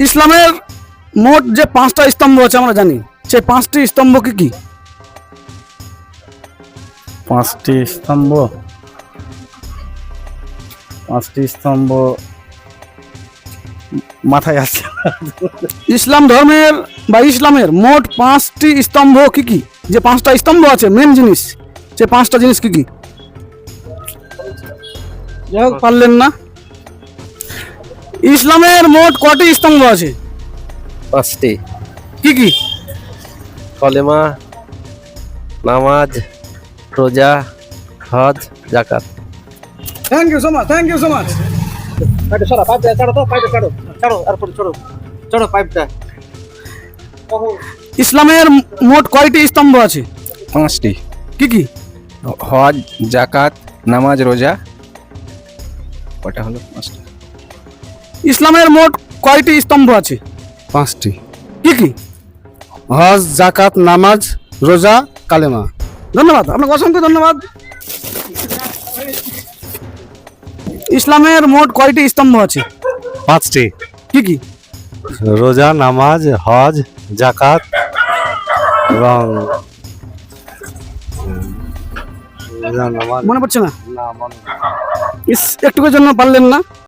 ইসলামের মোট যে 5টা স্তম্ভ আছে আমরা জানি, সেই 5টি স্তম্ভ কি কি? 5টি স্তম্ভ, 5টি স্তম্ভ মাথায় আসছে না। ইসলাম ধর্মের বা ইসলামের মোট 5টি স্তম্ভ কি কি? যে 5টা স্তম্ভ আছে মেন জিনিস, সেই 5টা জিনিস কি কি? যাই হোক, পারলেন না। ইসলামের মোট কটি স্তম্ভ আছে? 5টি। কি কি? কলেমা, নামাজ, রোজা, হজ, জাকাত। Thank you so much, thank you so much. ইসলামের মোট কয়টি স্তম্ভ আছে? 5টি। কি কি? হজ, জাকাত, নামাজ, রোজা। কটা হলো? 5টা। ইসলামের মোট কয়টি স্তম্ভ আছে? 5টি। কি কি? হজ, জাকাত, নামাজ, রোজা, কালেমা। ধন্যবাদ, আপনাকে অসংখ্য ধন্যবাদ। ইসলামের মোট কয়টি স্তম্ভ আছে? 5টি। কি কি? রোজা, নামাজ, হজ, জাকাত এবং মনে পড়ছে না? একটুকের জন্য পারলেন না।